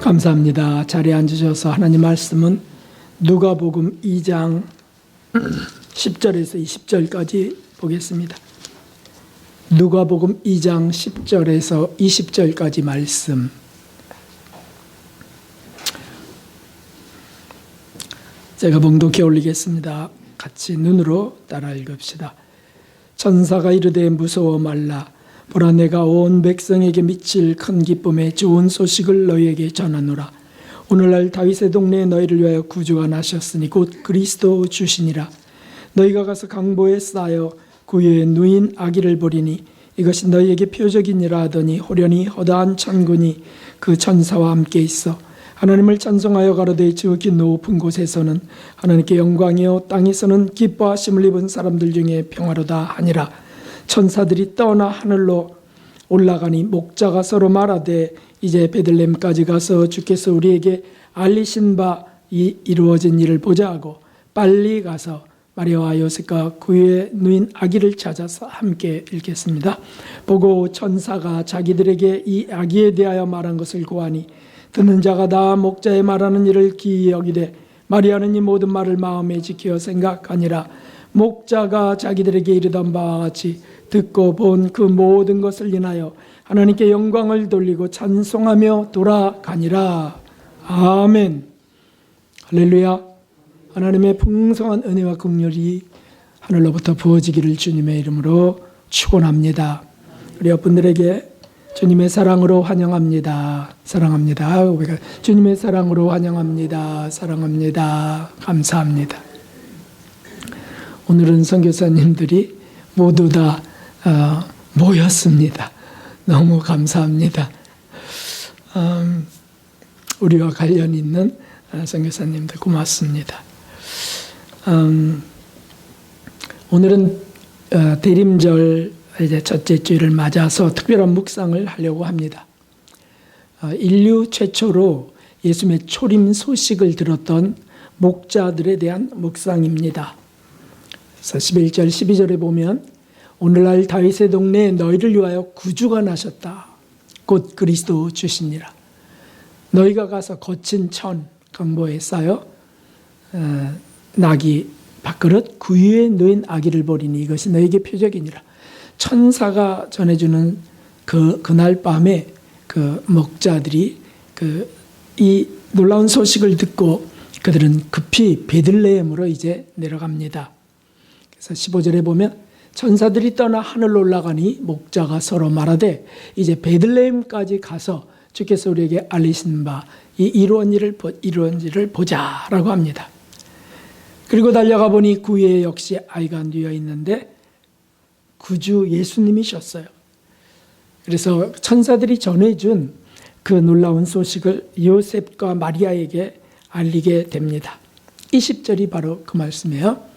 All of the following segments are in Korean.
감사합니다. 자리에 앉으셔서 하나님 말씀은 누가복음 2장 10절에서 20절까지 보겠습니다. 누가복음 2장 10절에서 20절까지 말씀. 제가 봉독해 올리겠습니다. 같이 눈으로 따라 읽읍시다. 천사가 이르되 무서워 말라. 보라, 내가 온 백성에게 미칠 큰 기쁨의 좋은 소식을 너희에게 전하노라. 오늘날 다윗의 동네에 너희를 위하여 구주가 나셨으니 곧 그리스도 주시니라. 너희가 가서 강보에 쌓여 구유에 누인 아기를 보리니 이것이 너희에게 표적이니라 하더니 호련히 허다한 천군이 그 천사와 함께 있어 하나님을 찬송하여 가로되 지극히 높은 곳에서는 하나님께 영광이요 땅에서는 기뻐하심을 입은 사람들 중에 평화로다 하니라. 천사들이 떠나 하늘로 올라가니 목자가 서로 말하되 이제 베들레헴까지 가서 주께서 우리에게 알리신 바 이루어진 일을 보자 하고 빨리 가서 마리아와 요셉과 구유에 누인 아기를 찾아서 함께 읽겠습니다. 보고 천사가 자기들에게 이 아기에 대하여 말한 것을 고하니 듣는 자가 다 목자의 말하는 일을 기이 여기되 마리아는 이 모든 말을 마음에 지켜 생각하니라. 목자가 자기들에게 이르던 바와 같이 듣고 본 그 모든 것을 인하여 하나님께 영광을 돌리고 찬송하며 돌아가니라. 아멘. 할렐루야. 하나님의 풍성한 은혜와 긍휼이 하늘로부터 부어지기를 주님의 이름으로 축원합니다. 우리 여러분들에게 주님의 사랑으로 환영합니다. 사랑합니다. 우리가 주님의 사랑으로 환영합니다. 사랑합니다. 감사합니다. 오늘은 선교사님들이 모두 다 모였습니다. 너무 감사합니다. 우리와 관련 있는 선교사님들 고맙습니다. 오늘은 대림절 이제 첫째 주일을 맞아서 특별한 묵상을 하려고 합니다. 인류 최초로 예수님의 초림 소식을 들었던 목자들에 대한 묵상입니다. 그래서 11절 12절에 보면 오늘날 다윗의 동네에 너희를 위하여 구주가 나셨다. 곧 그리스도 주시니라. 너희가 가서 거친 천 강보에 쌓여 나귀 밥그릇 구유에 누인 아기를 보리니 이것이 너희에게 표적이니라. 천사가 전해주는 그날 밤에 그 목자들이 이 놀라운 소식을 듣고 그들은 급히 베들레헴으로 이제 내려갑니다. 그래서 15절에 보면 천사들이 떠나 하늘로 올라가니 목자가 서로 말하되 이제 베들레헴까지 가서 주께서 우리에게 알리신 바 이 이루어진 일을 보자라고 합니다. 그리고 달려가 보니 구유에 역시 아이가 누워 있는데 구주 예수님이셨어요. 그래서 천사들이 전해준 그 놀라운 소식을 요셉과 마리아에게 알리게 됩니다. 20절이 바로 그 말씀이에요.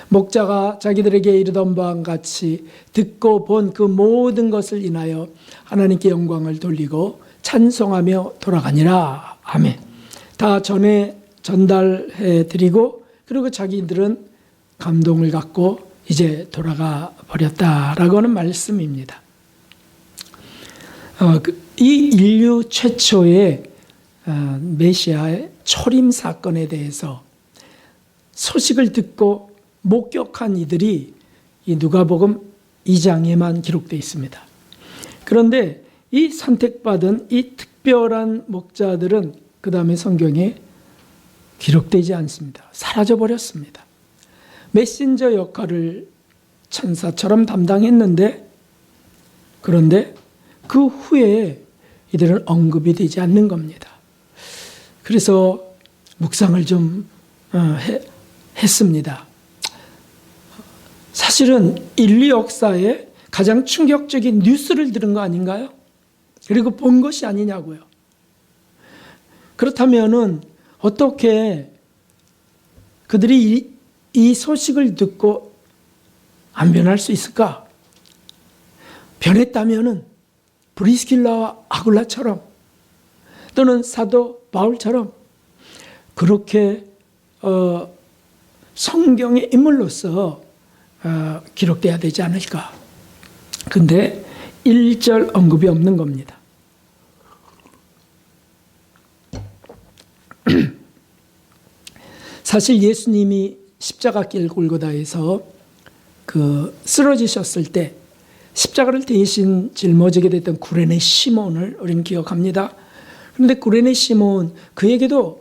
목자가 자기들에게 이르던 바와 같이 듣고 본 그 모든 것을 인하여 하나님께 영광을 돌리고 찬송하며 돌아가니라. 아멘. 다 전달해 드리고 그리고 자기들은 감동을 갖고 이제 돌아가 버렸다라고 하는 말씀입니다. 이 인류 최초의 메시아의 초림 사건에 대해서 소식을 듣고 목격한 이들이 이 누가복음 2장에만 기록되어 있습니다. 그런데 이 선택받은 이 특별한 목자들은 그 다음에 성경에 기록되지 않습니다. 사라져버렸습니다. 메신저 역할을 천사처럼 담당했는데 그런데 그 후에 이들은 언급이 되지 않는 겁니다. 그래서 묵상을 좀 했습니다. 사실은 인류 역사에 가장 충격적인 뉴스를 들은 거 아닌가요? 그리고 본 것이 아니냐고요. 그렇다면은 어떻게 그들이 이 소식을 듣고 안 변할 수 있을까? 변했다면은 브리스길라와 아굴라처럼 또는 사도 바울처럼 그렇게 성경의 인물로서 기록돼야 되지 않을까? 근데 1절 언급이 없는 겁니다. 사실 예수님이 십자가길 골고다에서 쓰러지셨을 때 십자가를 대신 짊어지게 됐던 구레네 시몬을 우리는 기억합니다. 그런데 구레네 시몬, 그에게도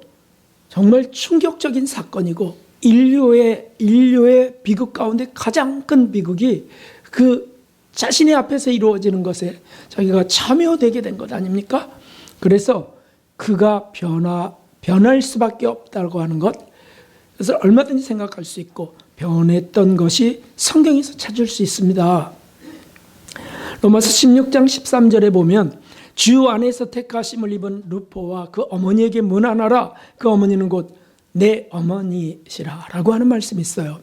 정말 충격적인 사건이고 인류의 비극 가운데 가장 큰 비극이 그 자신의 앞에서 이루어지는 것에 자기가 참여되게 된 것 아닙니까? 그래서 그가 변할 수밖에 없다고 하는 것, 그래서 얼마든지 생각할 수 있고 변했던 것이 성경에서 찾을 수 있습니다. 로마서 16장 13절에 보면 주 안에서 택하심을 입은 루포와 그 어머니에게 문안하라. 그 어머니는 곧 내 어머니시라 라고 하는 말씀이 있어요.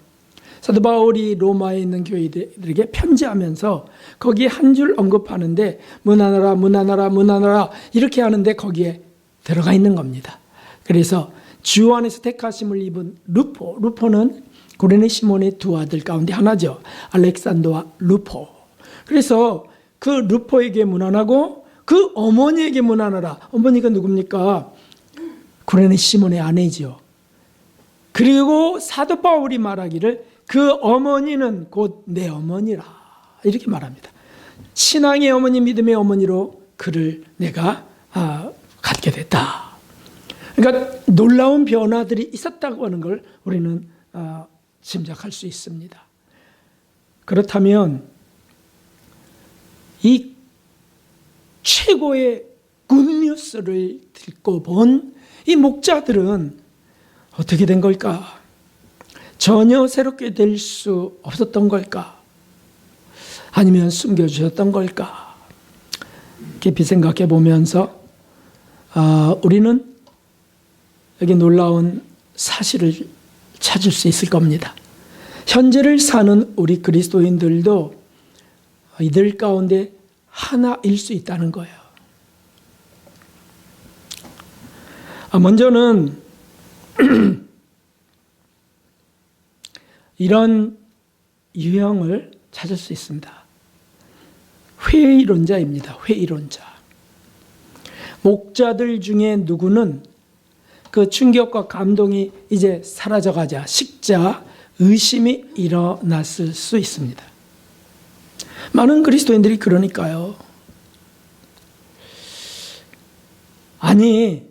사도 바울이 로마에 있는 교회들에게 편지하면서 거기에 한 줄 언급하는데 문안하라 문안하라 문안하라 이렇게 하는데 거기에 들어가 있는 겁니다. 그래서 주 안에서 택하심을 입은 루포는 구레네 시몬의 두 아들 가운데 하나죠. 알렉산더와 루포. 그래서 그 루포에게 문안하고 그 어머니에게 문안하라. 어머니가 누굽니까? 구레네 시몬의 아내지요. 그리고 사도 바울이 말하기를 그 어머니는 곧 내 어머니라 이렇게 말합니다. 신앙의 어머니, 믿음의 어머니로 그를 내가 갖게 됐다. 그러니까 놀라운 변화들이 있었다고 하는 걸 우리는 짐작할 수 있습니다. 그렇다면 이 최고의 굿뉴스를 듣고 본 이 목자들은 어떻게 된 걸까? 전혀 새롭게 될 수 없었던 걸까? 아니면 숨겨주셨던 걸까? 깊이 생각해 보면서 우리는 여기 놀라운 사실을 찾을 수 있을 겁니다. 현재를 사는 우리 그리스도인들도 이들 가운데 하나일 수 있다는 거예요. 먼저는 이런 유형을 찾을 수 있습니다. 회의론자입니다. 회의론자. 목자들 중에 누구는 그 충격과 감동이 이제 사라져가자 식자 의심이 일어났을 수 있습니다. 많은 그리스도인들이 그러니까요. 아니,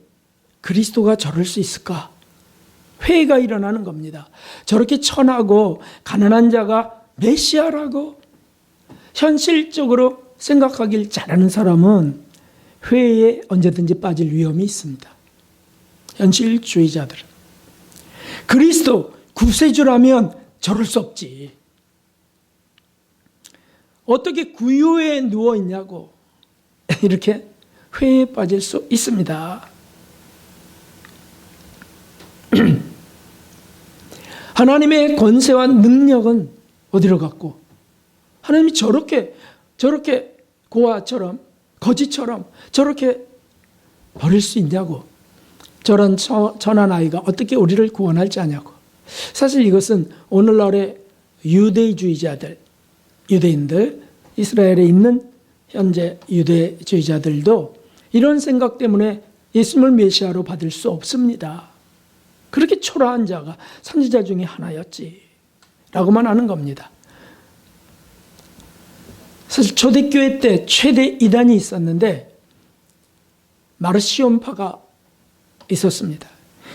그리스도가 저럴 수 있을까? 회의가 일어나는 겁니다. 저렇게 천하고 가난한 자가 메시아라고 현실적으로 생각하길 잘하는 사람은 회의에 언제든지 빠질 위험이 있습니다. 현실주의자들은. 그리스도 구세주라면 저럴 수 없지. 어떻게 구유에 누워있냐고 이렇게 회의에 빠질 수 있습니다. 하나님의 권세와 능력은 어디로 갔고 하나님이 저렇게 고아처럼 거지처럼 저렇게 버릴 수 있냐고 저런 천한 아이가 어떻게 우리를 구원할지 아냐고. 사실 이것은 오늘날의 유대주의자들, 유대인들, 이스라엘에 있는 현재 유대주의자들도 이런 생각 때문에 예수님을 메시아로 받을 수 없습니다. 그렇게 초라한 자가 선지자 중에 하나였지 라고만 하는 겁니다. 사실 초대교회 때 최대 이단이 있었는데 마르시온파가 있었습니다.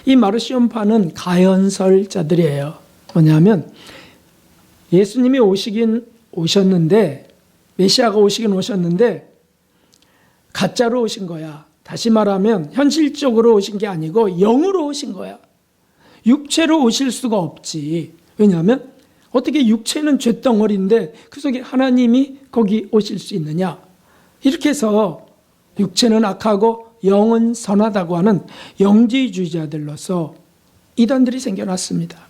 이 마르시온파는 가연설자들이에요. 뭐냐면 예수님이 오셨는데 메시아가 오셨는데 가짜로 오신 거야. 다시 말하면 현실적으로 오신 게 아니고 영으로 오신 거야. 육체로 오실 수가 없지. 왜냐하면 어떻게 육체는 쇳덩어리인데 그 속에 하나님이 거기 오실 수 있느냐. 이렇게 해서 육체는 악하고 영은 선하다고 하는 영지주의자들로서 이단들이 생겨났습니다.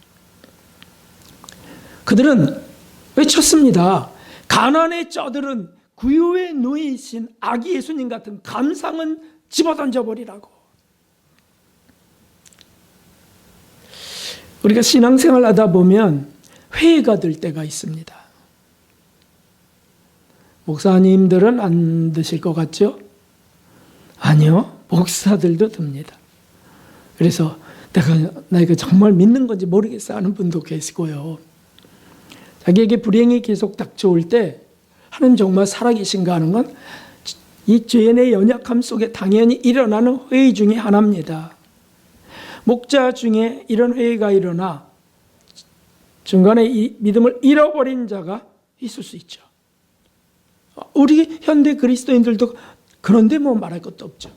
그들은 외쳤습니다. 가난에 쩌들은 구유에 누이신 아기 예수님 같은 감상은 집어던져버리라고. 우리가 신앙생활 하다 보면 회의가 될 때가 있습니다. 목사님들은 안 드실 것 같죠? 아니요. 목사들도 듭니다. 그래서 내가 정말 믿는 건지 모르겠어 하는 분도 계시고요. 자기에게 불행이 계속 닥쳐올 때 하나님 정말 살아계신가 하는 건 이 죄인의 연약함 속에 당연히 일어나는 회의 중에 하나입니다. 목자 중에 이런 회의가 일어나 중간에 이 믿음을 잃어버린 자가 있을 수 있죠. 우리 현대 그리스도인들도 그런데 뭐 말할 것도 없죠.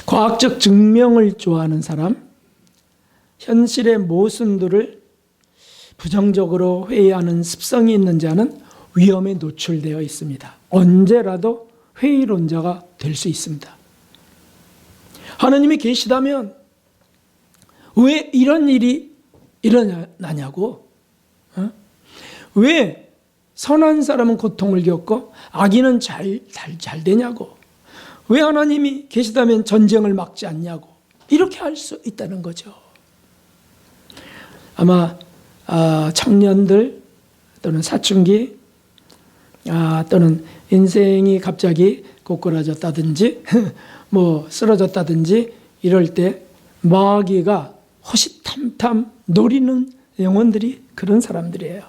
과학적 증명을 좋아하는 사람, 현실의 모순들을 부정적으로 회의하는 습성이 있는 자는 위험에 노출되어 있습니다. 언제라도 회의론자가 될 수 있습니다. 하나님이 계시다면 왜 이런 일이 일어나냐고? 왜 선한 사람은 고통을 겪고 악인은 잘 되냐고? 왜 하나님이 계시다면 전쟁을 막지 않냐고? 이렇게 할 수 있다는 거죠. 아마 청년들 또는 사춘기 또는 인생이 갑자기 고꾸라졌다든지 뭐 쓰러졌다든지 이럴 때 마귀가 호시탐탐 노리는 영혼들이 그런 사람들이에요.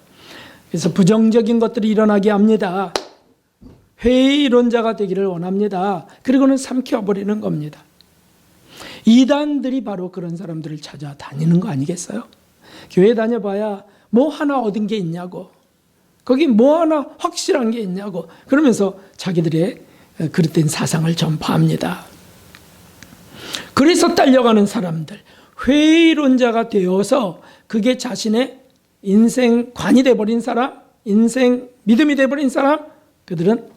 그래서 부정적인 것들이 일어나게 합니다. 회의론자가 되기를 원합니다. 그리고는 삼켜버리는 겁니다. 이단들이 바로 그런 사람들을 찾아다니는 거 아니겠어요? 교회 다녀봐야 뭐 하나 얻은 게 있냐고, 거기 뭐 하나 확실한 게 있냐고 그러면서 자기들의 그릇된 사상을 전파합니다. 그래서 딸려가는 사람들, 회의론자가 되어서 그게 자신의 인생관이 돼버린 사람, 인생 믿음이 돼버린 사람, 그들은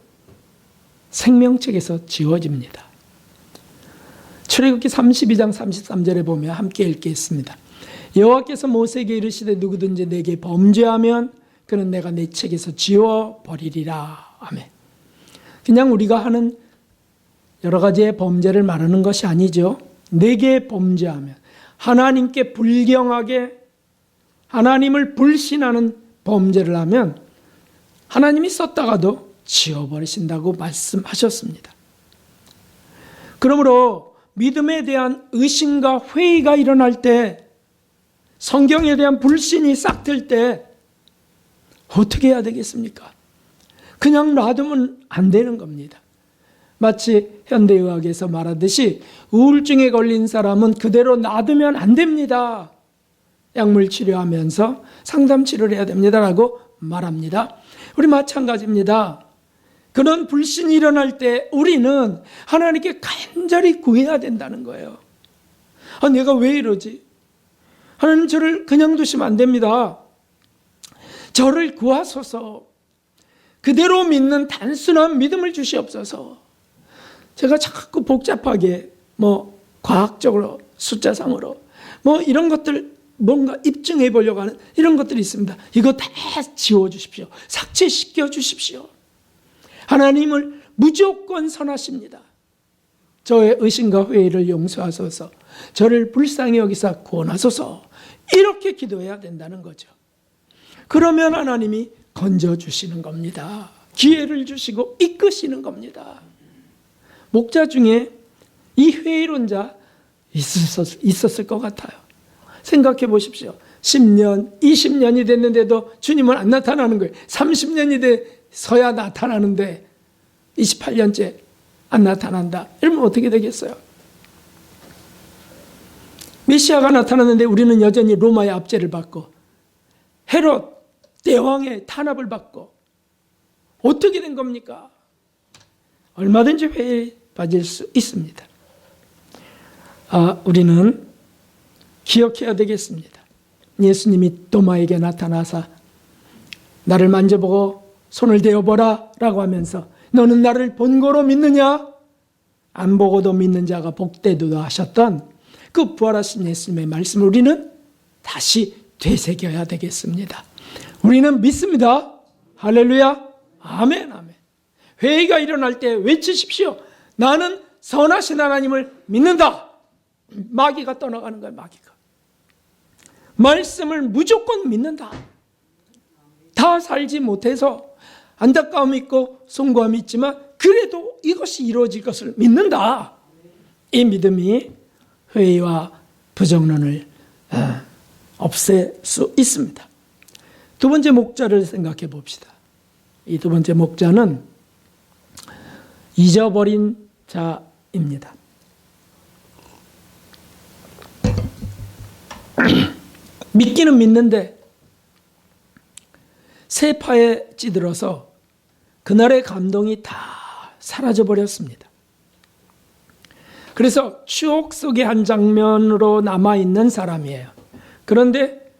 생명책에서 지워집니다. 출애굽기 32장 33절에 보면 함께 읽겠습니다. 여호와께서 모세에게 이르시되 누구든지 내게 범죄하면 그는 내가 내 책에서 지워버리리라. 아멘. 그냥 우리가 하는 여러 가지의 범죄를 말하는 것이 아니죠. 내게 범죄하면, 하나님께 불경하게 하나님을 불신하는 범죄를 하면 하나님이 썼다가도 지워버리신다고 말씀하셨습니다. 그러므로 믿음에 대한 의심과 회의가 일어날 때, 성경에 대한 불신이 싹틀 때 어떻게 해야 되겠습니까? 그냥 놔두면 안 되는 겁니다. 마치 현대의학에서 말하듯이 우울증에 걸린 사람은 그대로 놔두면 안 됩니다. 약물 치료하면서 상담 치료를 해야 됩니다라고 말합니다. 우리 마찬가지입니다. 그런 불신이 일어날 때 우리는 하나님께 간절히 구해야 된다는 거예요. 내가 왜 이러지? 하나님 저를 그냥 두시면 안 됩니다. 저를 구하소서. 그대로 믿는 단순한 믿음을 주시옵소서. 제가 자꾸 복잡하게 과학적으로 숫자상으로 이런 것들 뭔가 입증해 보려고 하는 이런 것들이 있습니다. 이거 다 지워주십시오. 삭제시켜 주십시오. 하나님을 무조건 선하십니다. 저의 의심과 회의를 용서하소서. 저를 불쌍히 여기사 구원하소서. 이렇게 기도해야 된다는 거죠. 그러면 하나님이 건져주시는 겁니다. 기회를 주시고 이끄시는 겁니다. 목자 중에 이 회의론자 있었을 것 같아요. 생각해 보십시오. 10년, 20년이 됐는데도 주님은 안 나타나는 거예요. 30년이 돼서야 나타나는데 28년째 안 나타난다. 이러면 어떻게 되겠어요? 메시아가 나타났는데 우리는 여전히 로마의 압제를 받고 헤롯 대왕의 탄압을 받고 어떻게 된 겁니까? 얼마든지 회의에 빠질 수 있습니다. 우리는 기억해야 되겠습니다. 예수님이 도마에게 나타나사 나를 만져보고 손을 대어보라 라고 하면서 너는 나를 본고로 믿느냐? 안 보고도 믿는 자가 복되도다 하셨던 그 부활하신 예수님의 말씀을 우리는 다시 되새겨야 되겠습니다. 우리는 믿습니다. 할렐루야. 아멘, 아멘. 회의가 일어날 때 외치십시오. 나는 선하신 하나님을 믿는다. 마귀가 떠나가는 거예요. 마귀가. 말씀을 무조건 믿는다. 다 살지 못해서 안타까움이 있고 송구함이 있지만 그래도 이것이 이루어질 것을 믿는다. 이 믿음이 회의와 부정론을 없앨 수 있습니다. 두 번째 목자를 생각해 봅시다. 이 두 번째 목자는 잊어버린 자입니다. 믿기는 믿는데 세파에 찌들어서 그날의 감동이 다 사라져 버렸습니다. 그래서 추억 속의 한 장면으로 남아있는 사람이에요. 그런데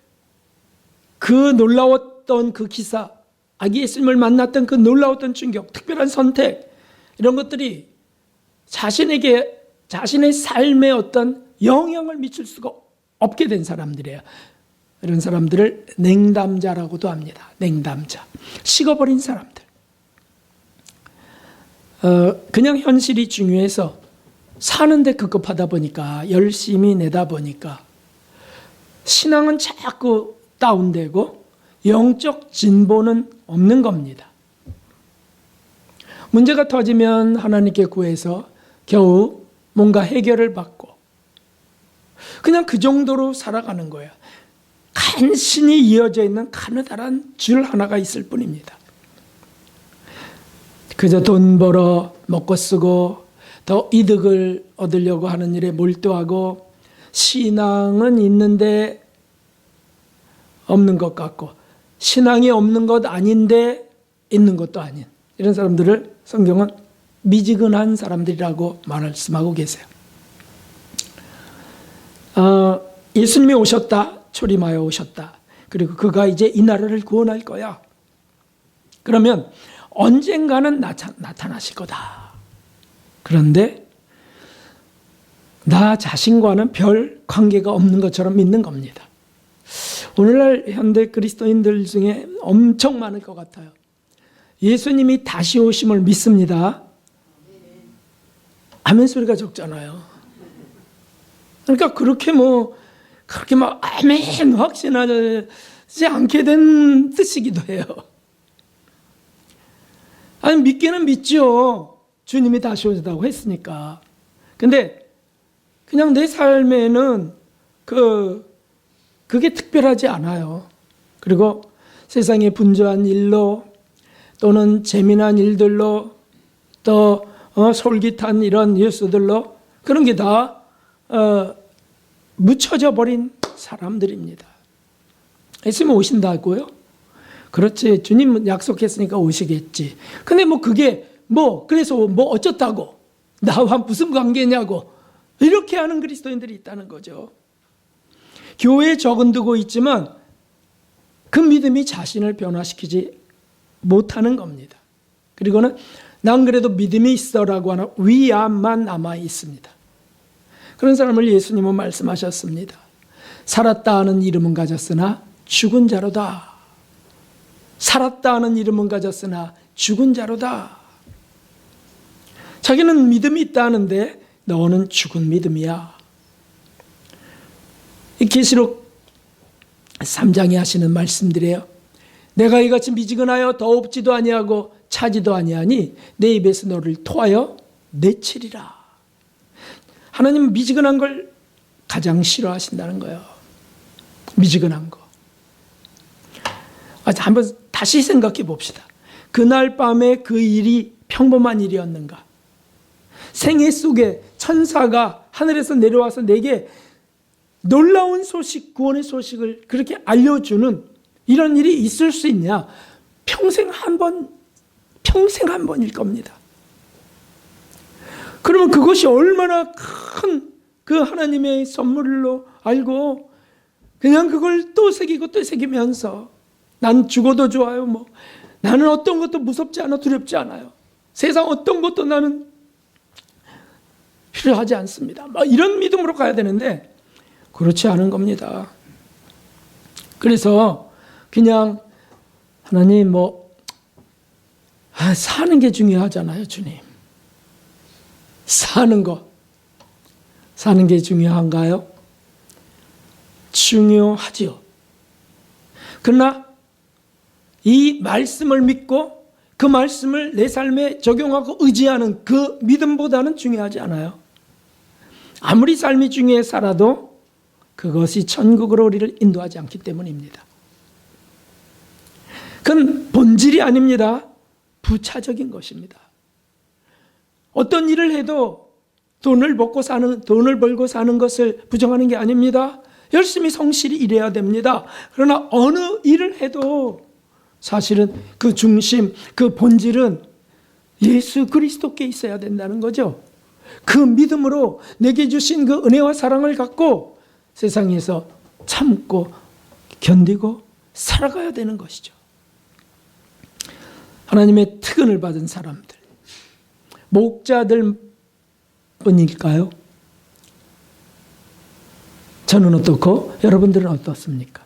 그 놀라웠던 그 기사, 아기 예수님을 만났던 그 놀라웠던 충격, 특별한 선택, 이런 것들이 자신의 삶에 어떤 영향을 미칠 수가 없게 된 사람들이에요. 이런 사람들을 냉담자라고도 합니다. 냉담자. 식어버린 사람들. 그냥 현실이 중요해서 사는데 급급하다 보니까, 열심히 내다 보니까 신앙은 자꾸 다운되고 영적 진보는 없는 겁니다. 문제가 터지면 하나님께 구해서 겨우 뭔가 해결을 받고 그냥 그 정도로 살아가는 거예요. 간신히 이어져 있는 가느다란 줄 하나가 있을 뿐입니다. 그저 돈 벌어 먹고 쓰고 더 이득을 얻으려고 하는 일에 몰두하고, 신앙은 있는데 없는 것 같고, 신앙이 없는 것 아닌데 있는 것도 아닌, 이런 사람들을 성경은 미지근한 사람들이라고 말씀하고 계세요. 예수님이 오셨다, 초림하여 오셨다. 그리고 그가 이제 이 나라를 구원할 거야. 그러면 언젠가는 나타나실 거다. 그런데 나 자신과는 별 관계가 없는 것처럼 믿는 겁니다. 오늘날 현대 그리스도인들 중에 엄청 많을 것 같아요. 예수님이 다시 오심을 믿습니다. 아멘 소리가 적잖아요. 그러니까 그렇게 막 아멘 확신하지 않게 된 뜻이기도 해요. 아니, 믿기는 믿죠. 주님이 다시 오신다고 했으니까. 근데 그냥 내 삶에는 그게 특별하지 않아요. 그리고 세상의 분주한 일로, 또는 재미난 일들로, 또 솔깃한 이런 뉴스들로, 그런 게 다 묻혀져 버린 사람들입니다. 예수님 오신다고요? 그렇지, 주님 약속했으니까 오시겠지. 근데 그게 그래서 어쩌다고, 나와 무슨 관계냐고, 이렇게 하는 그리스도인들이 있다는 거죠. 교회에 적은두고 있지만 그 믿음이 자신을 변화시키지 못하는 겁니다. 그리고는 난 그래도 믿음이 있어라고 하는 위암만 남아 있습니다. 그런 사람을 예수님은 말씀하셨습니다. 살았다 하는 이름은 가졌으나 죽은 자로다. 살았다 하는 이름은 가졌으나 죽은 자로다. 자기는 믿음이 있다는데 너는 죽은 믿음이야. 이 계시록 3장에 하시는 말씀들이에요. 내가 이같이 미지근하여 더 없지도 아니하고 차지도 아니하니 내 입에서 너를 토하여 내치리라. 하나님은 미지근한 걸 가장 싫어하신다는 거예요. 미지근한 거. 한번 다시 생각해 봅시다. 그날 밤에 그 일이 평범한 일이었는가? 생애 속에 천사가 하늘에서 내려와서 내게 놀라운 소식, 구원의 소식을 그렇게 알려주는 이런 일이 있을 수 있냐? 평생 한 번일 겁니다. 그러면 그것이 얼마나 큰 그 하나님의 선물로 알고 그냥 그걸 또 새기고 또 새기면서 난 죽어도 좋아요. 나는 어떤 것도 무섭지 않아, 두렵지 않아요. 세상 어떤 것도 나는 필요하지 않습니다. 이런 믿음으로 가야 되는데 그렇지 않은 겁니다. 그래서 그냥 하나님 사는 게 중요하잖아요, 주님. 사는 게 중요한가요? 중요하지요. 그러나 이 말씀을 믿고 그 말씀을 내 삶에 적용하고 의지하는 그 믿음보다는 중요하지 않아요. 아무리 삶이 중요해 살아도 그것이 천국으로 우리를 인도하지 않기 때문입니다. 그건 본질이 아닙니다. 부차적인 것입니다. 어떤 일을 해도 돈을 벌고 사는 것을 부정하는 게 아닙니다. 열심히 성실히 일해야 됩니다. 그러나 어느 일을 해도 사실은 그 중심, 그 본질은 예수 그리스도께 있어야 된다는 거죠. 그 믿음으로 내게 주신 그 은혜와 사랑을 갖고 세상에서 참고 견디고 살아가야 되는 것이죠. 하나님의 특은을 받은 사람들, 목자들 뿐일까요? 저는 어떻고 여러분들은 어떻습니까?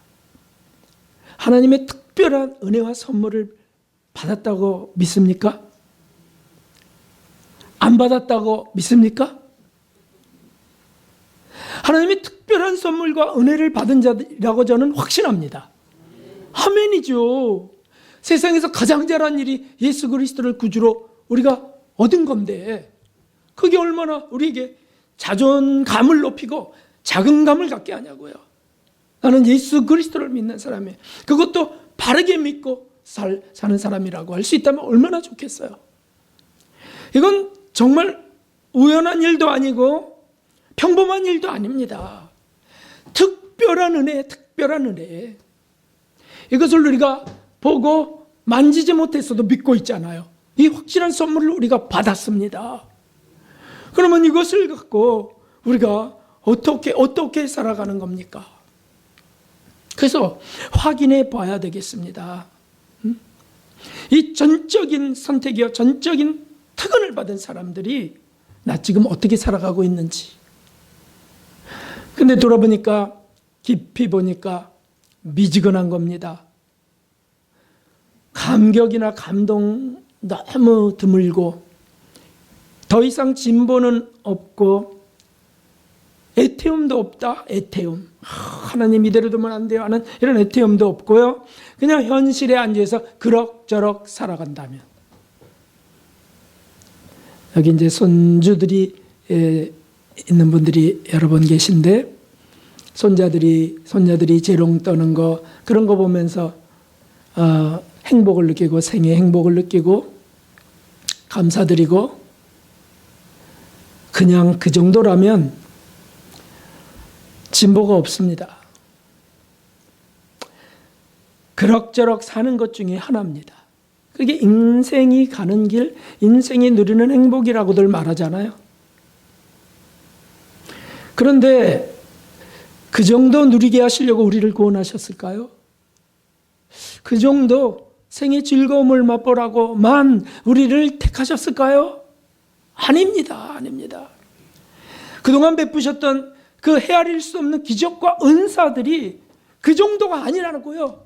하나님의 특별한 은혜와 선물을 받았다고 믿습니까? 안 받았다고 믿습니까? 하나님의 특별한 선물과 은혜를 받은 자라고 저는 확신합니다. 아멘이죠. 세상에서 가장 잘한 일이 예수 그리스도를 구주로 우리가 얻은 건데 그게 얼마나 우리에게 자존감을 높이고 자긍감을 갖게 하냐고요. 나는 예수 그리스도를 믿는 사람이에요. 그것도 바르게 믿고 사는 사람이라고 할 수 있다면 얼마나 좋겠어요. 이건 정말 우연한 일도 아니고 평범한 일도 아닙니다. 특별한 은혜, 특별한 은혜. 이것을 우리가 보고 만지지 못했어도 믿고 있잖아요. 이 확실한 선물을 우리가 받았습니다. 그러면 이것을 갖고 우리가 어떻게 살아가는 겁니까? 그래서 확인해 봐야 되겠습니다. 이 전적인 선택이요, 전적인 특권을 받은 사람들이 나 지금 어떻게 살아가고 있는지. 근데 돌아보니까 깊이 보니까 미지근한 겁니다. 감격이나 감동 너무 드물고 더 이상 진보는 없고 애태움도 없다. 애태움. 하나님 이대로 두면 안 돼요 하는 이런 애태움도 없고요. 그냥 현실에 앉아서 그럭저럭 살아간다면. 여기 이제 손주들이 있는 분들이 여러 분 계신데 손자들이 재롱 떠는 거 그런 거 보면서 행복을 느끼고 생애 행복을 느끼고 감사드리고 그냥 그 정도라면 진보가 없습니다. 그럭저럭 사는 것 중에 하나입니다. 그게 인생이 가는 길, 인생이 누리는 행복이라고들 말하잖아요. 그런데 그 정도 누리게 하시려고 우리를 구원하셨을까요? 그 정도 생의 즐거움을 맛보라고만 우리를 택하셨을까요? 아닙니다. 아닙니다. 그동안 베푸셨던 그 헤아릴 수 없는 기적과 은사들이 그 정도가 아니라고요.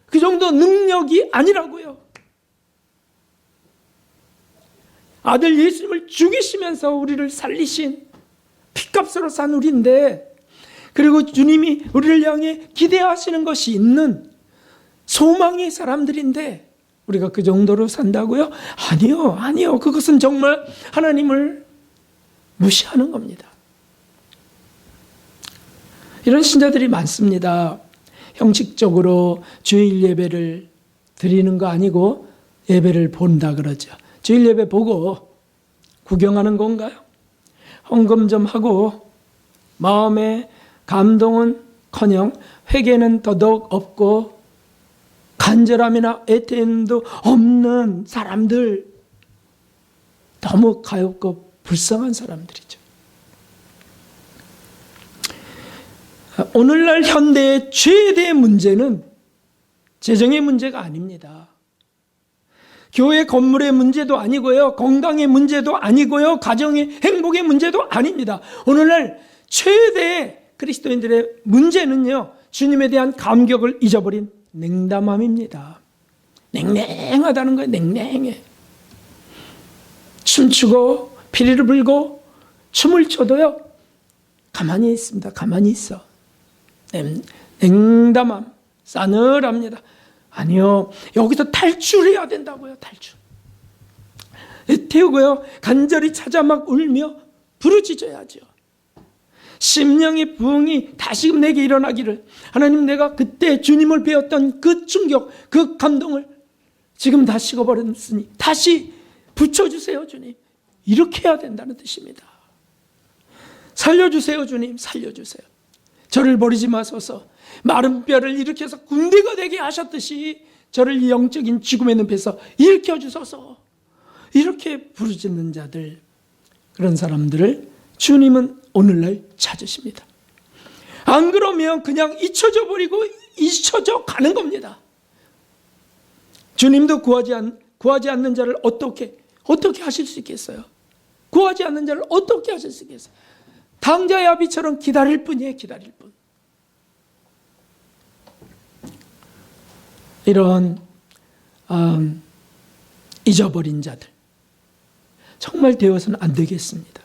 그 정도 능력이 아니라고요. 아들 예수님을 죽이시면서 우리를 살리신 피값으로 산 우리인데, 그리고 주님이 우리를 향해 기대하시는 것이 있는 소망의 사람들인데 우리가 그 정도로 산다고요? 아니요. 그것은 정말 하나님을 무시하는 겁니다. 이런 신자들이 많습니다. 형식적으로 주일 예배를 드리는 거 아니고 예배를 본다 그러죠. 주일 예배 보고 구경하는 건가요? 헌금 좀 하고 마음의 감동은커녕 회개는 더더욱 없고 간절함이나 애태움도 없는 사람들, 너무 가엾고 불쌍한 사람들이죠. 오늘날 현대의 최대의 문제는 재정의 문제가 아닙니다. 교회 건물의 문제도 아니고요, 건강의 문제도 아니고요, 가정의 행복의 문제도 아닙니다. 오늘날 최대의 그리스도인들의 문제는요, 주님에 대한 감격을 잊어버린 냉담함입니다. 냉랭하다는 거예요. 냉랭해. 춤추고 피리를 불고 춤을 춰도요, 가만히 있습니다. 가만히 있어. 냉담함, 싸늘합니다. 아니요, 여기서 탈출해야 된다고요. 탈출. 태우고요, 간절히 찾아 막 울며 부르짖어야죠. 심령의 부흥이 다시금 내게 일어나기를, 하나님 내가 그때 주님을 배웠던 그 충격, 그 감동을 지금 다 식어버렸으니 다시 붙여주세요 주님. 이렇게 해야 된다는 뜻입니다. 살려주세요 주님, 살려주세요. 저를 버리지 마소서. 마른 뼈를 일으켜서 군대가 되게 하셨듯이 저를 이 영적인 죽음의 늪에서 일으켜주소서. 이렇게 부르짖는 자들, 그런 사람들을 주님은 오늘날 찾으십니다. 안 그러면 그냥 잊혀져 버리고 잊혀져 가는 겁니다. 주님도 구하지 않는 자를 어떻게 하실 수 있겠어요? 구하지 않는 자를 어떻게 하실 수 있겠어요? 당자의 아비처럼 기다릴 뿐이에요. 기다릴 뿐. 이런 잊어버린 자들 정말 되어서는 안 되겠습니다.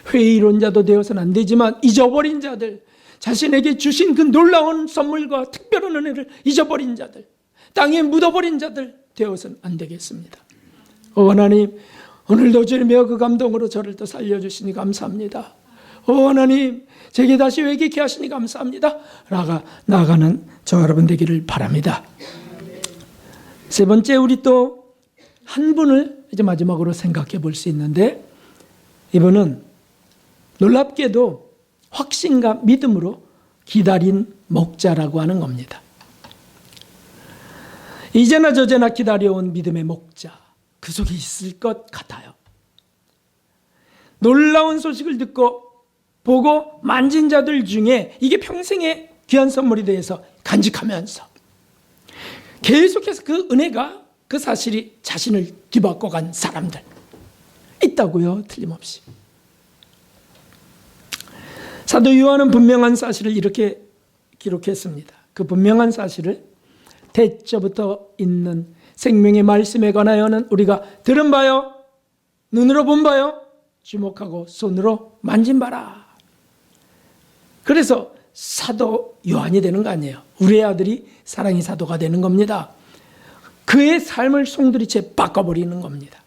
회의론자도 되어서는 안 되지만 잊어버린 자들, 자신에게 주신 그 놀라운 선물과 특별한 은혜를 잊어버린 자들, 땅에 묻어버린 자들 되어서는 안 되겠습니다. 하나님, 오늘도 주님의 그 감동으로 저를 또 살려주시니 감사합니다. 하나님, 제게 다시 회개케 하시니 감사합니다. 나아가는 저 여러분 되기를 바랍니다. 세 번째, 우리 또 한 분을 이제 마지막으로 생각해 볼 수 있는데, 이분은 놀랍게도 확신과 믿음으로 기다린 목자라고 하는 겁니다. 이제나 저제나 기다려온 믿음의 목자, 그 속에 있을 것 같아요. 놀라운 소식을 듣고 보고 만진 자들 중에 이게 평생의 귀한 선물이 되어서 간직하면서 계속해서 그 은혜가, 그 사실이 자신을 뒤바꿔 간 사람들 있다고요. 틀림없이. 사도 요한은 분명한 사실을 이렇게 기록했습니다. 그 분명한 사실을 대저부터 있는 생명의 말씀에 관하여는 우리가 들은 바요, 눈으로 본 바요, 주목하고 손으로 만진 바라. 그래서 사도 요한이 되는 거 아니에요. 우리의 아들이 사랑의 사도가 되는 겁니다. 그의 삶을 송두리째 바꿔버리는 겁니다.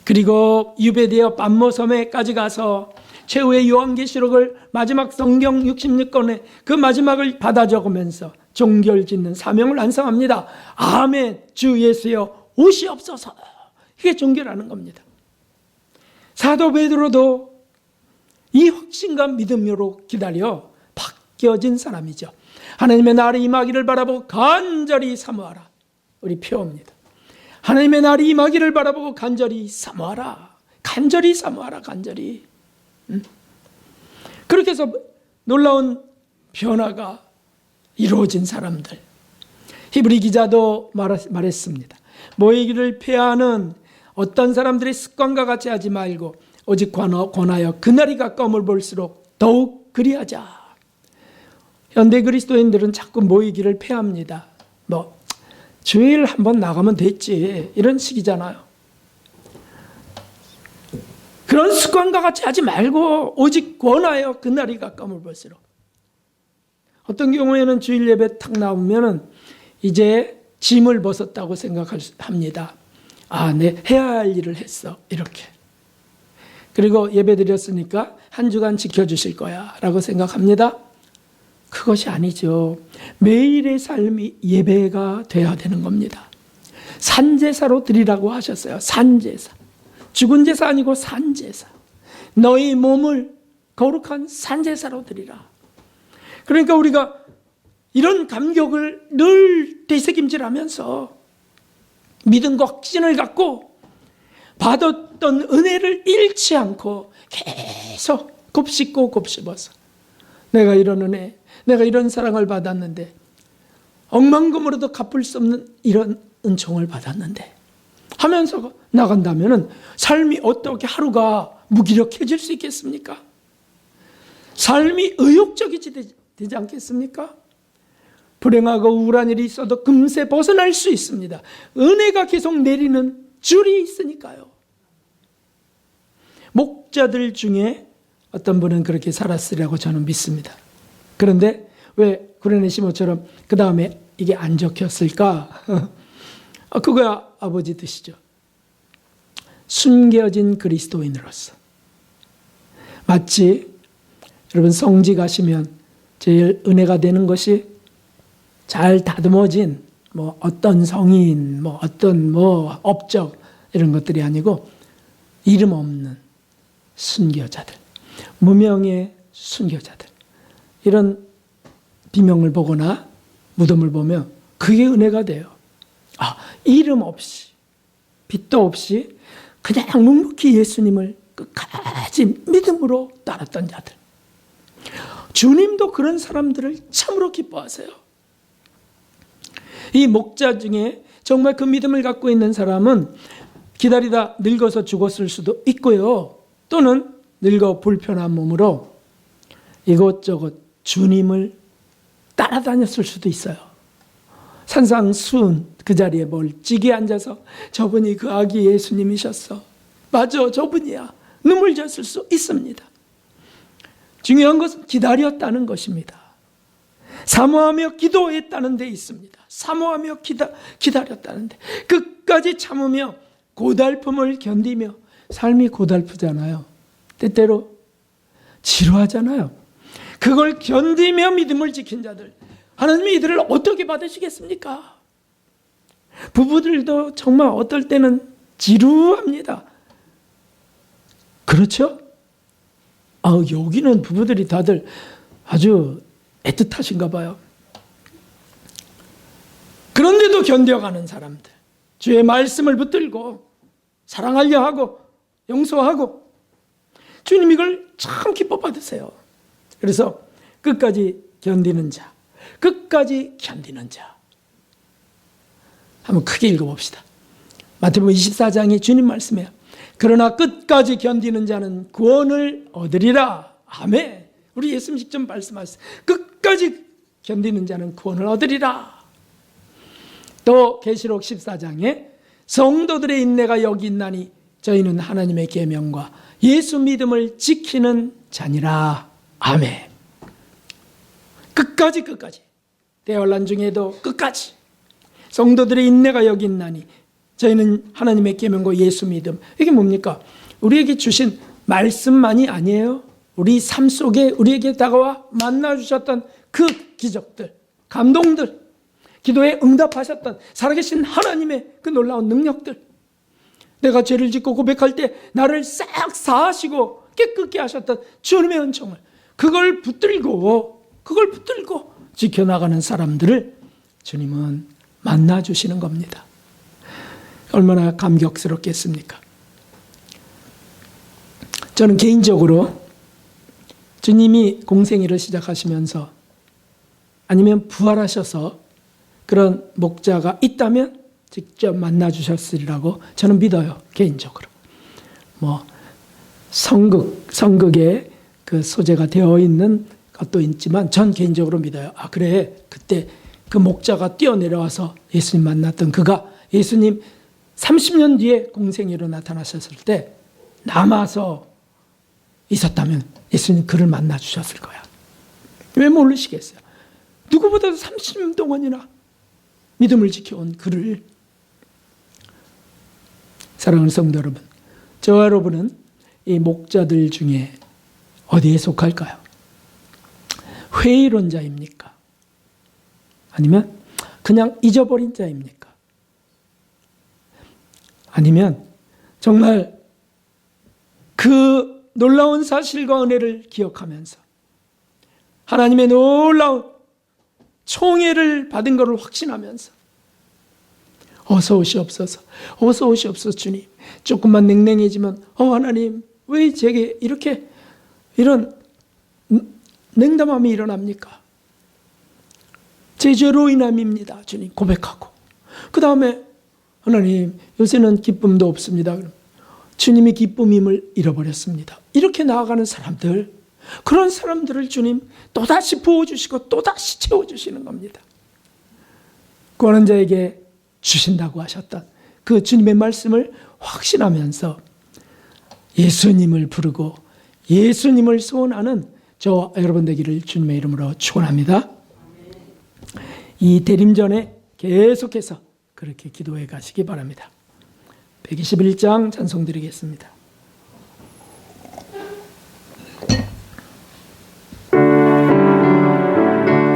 그리고 유배되어 밤모섬에까지 가서 최후의 요한계시록을 마지막 성경 66권의 그 마지막을 받아 적으면서 종결짓는 사명을 완성합니다. 아멘, 주 예수여 오시옵소서. 이게 종결하는 겁니다. 사도 베드로도 이 확신과 믿음으로 기다려 바뀌어진 사람이죠. 하나님의 날이 임하기를 바라보고 간절히 사모하라. 우리 표입니다. 하나님의 날이 임하기를 바라보고 간절히 사모하라. 간절히 사모하라. 간절히. 그렇게 해서 놀라운 변화가 이루어진 사람들. 히브리 기자도 말했습니다. 모이기를 폐하는 어떤 사람들의 습관과 같이 하지 말고 오직 권하여 그날이 가까움을 볼수록 더욱 그리하자. 현대 그리스도인들은 자꾸 모이기를 폐합니다. 주일 한번 나가면 됐지, 이런 식이잖아요. 그런 습관과 같이 하지 말고 오직 권하여 그날이 가까움을 볼수록. 어떤 경우에는 주일 예배 탁 나오면은 이제 짐을 벗었다고 생각합니다. 내 해야 할 일을 했어, 이렇게. 그리고 예배 드렸으니까 한 주간 지켜주실 거야 라고 생각합니다. 그것이 아니죠. 매일의 삶이 예배가 돼야 되는 겁니다. 산제사로 드리라고 하셨어요. 산제사. 죽은 제사 아니고 산제사. 너희 몸을 거룩한 산제사로 드리라. 그러니까 우리가 이런 감격을 늘 되새김질하면서 믿음과 확신을 갖고 받았던 은혜를 잃지 않고 계속 곱씹고 곱씹어서 내가 이런 은혜, 내가 이런 사랑을 받았는데, 억만금으로도 갚을 수 없는 이런 은총을 받았는데 하면서 나간다면 삶이 어떻게 하루가 무기력해질 수 있겠습니까? 삶이 의욕적이지 되지 않겠습니까? 불행하고 우울한 일이 있어도 금세 벗어날 수 있습니다. 은혜가 계속 내리는 줄이 있으니까요. 목자들 중에 어떤 분은 그렇게 살았으리라고 저는 믿습니다. 그런데 왜 구레네 시모처럼 그 다음에 이게 안 적혔을까? 그거야 아버지 뜻이죠. 숨겨진 그리스도인으로서 마치 여러분 성지 가시면 제일 은혜가 되는 것이 잘 다듬어진 어떤 성인, 어떤 업적 이런 것들이 아니고 이름 없는 순교자들, 무명의 순교자들, 이런 비명을 보거나 무덤을 보면 그게 은혜가 돼요. 이름 없이 빛도 없이 그냥 묵묵히 예수님을 끝까지 믿음으로 따랐던 자들. 주님도 그런 사람들을 참으로 기뻐하세요. 이 목자 중에 정말 그 믿음을 갖고 있는 사람은 기다리다 늙어서 죽었을 수도 있고요. 또는 늙어 불편한 몸으로 이것저것 주님을 따라다녔을 수도 있어요. 산상수훈 그 자리에 멀찍이 앉아서 저분이 그 아기 예수님이셨어. 맞아, 저분이야. 눈물 졌을 수 있습니다. 중요한 것은 기다렸다는 것입니다. 사모하며 기도했다는 데 있습니다. 사모하며 기다렸다는 데, 끝까지 참으며 고달픔을 견디며, 삶이 고달프잖아요. 때때로 지루하잖아요. 그걸 견디며 믿음을 지킨 자들, 하나님이 이들을 어떻게 받으시겠습니까? 부부들도 정말 어떨 때는 지루합니다. 그렇죠? 여기는 부부들이 다들 아주 애틋하신가 봐요. 그런데도 견뎌가는 사람들, 주의 말씀을 붙들고 사랑하려 하고 용서하고, 주님 이걸 참 기뻐 받으세요. 그래서 끝까지 견디는 자, 끝까지 견디는 자. 한번 크게 읽어봅시다. 마태복음 24장이 주님 말씀이에요. 그러나 끝까지 견디는 자는 구원을 얻으리라. 아멘. 우리 예수님 직접 말씀하셨어요. 끝까지 견디는 자는 구원을 얻으리라. 또 계시록 14장에 성도들의 인내가 여기 있나니 저희는 하나님의 계명과 예수 믿음을 지키는 자니라. 아멘. 끝까지 대환란 중에도 끝까지 성도들의 인내가 여기 있나니 저희는 하나님의 계명과 예수 믿음. 이게 뭡니까? 우리에게 주신 말씀만이 아니에요. 우리 삶 속에 우리에게 다가와 만나주셨던 그 기적들, 감동들, 기도에 응답하셨던 살아계신 하나님의 그 놀라운 능력들, 내가 죄를 짓고 고백할 때 나를 싹 사하시고 깨끗게 하셨던 주님의 은총을, 그걸 붙들고 지켜나가는 사람들을 주님은 만나주시는 겁니다. 얼마나 감격스럽겠습니까? 저는 개인적으로 주님이 공생애를 시작하시면서 아니면 부활하셔서 그런 목자가 있다면 직접 만나주셨으리라고 저는 믿어요. 개인적으로. 성극에 그 소재가 되어 있는 것도 있지만 전 개인적으로 믿어요. 그래, 그때 그 목자가 뛰어내려와서 예수님 만났던 그가 예수님 30년 뒤에 공생애로 나타나셨을 때 남아서 있었다면 예수님 그를 만나 주셨을 거야. 왜 모르시겠어요? 누구보다도 30년 동안이나 믿음을 지켜온 그를. 사랑하는 성도 여러분, 저와 여러분은 이 목자들 중에 어디에 속할까요? 회의론자입니까? 아니면 그냥 잊어버린 자입니까? 아니면 정말 그 놀라운 사실과 은혜를 기억하면서 하나님의 놀라운 총애를 받은 것을 확신하면서 어서 오시옵소서, 어서 오시옵소서 주님. 조금만 냉랭해지면 하나님 왜 제게 이런 냉담함이 일어납니까? 제 죄로 인함입니다 주님 고백하고, 그 다음에 하나님 요새는 기쁨도 없습니다. 주님이 기쁨임을 잃어버렸습니다. 이렇게 나아가는 사람들, 그런 사람들을 주님 또다시 부어주시고 또다시 채워주시는 겁니다. 구하는 자에게 주신다고 하셨던 그 주님의 말씀을 확신하면서 예수님을 부르고 예수님을 소원하는 저와 여러분 되기를 주님의 이름으로 축원합니다. 이 대림전에 계속해서 그렇게 기도해 가시기 바랍니다. 121장 찬송 드리겠습니다.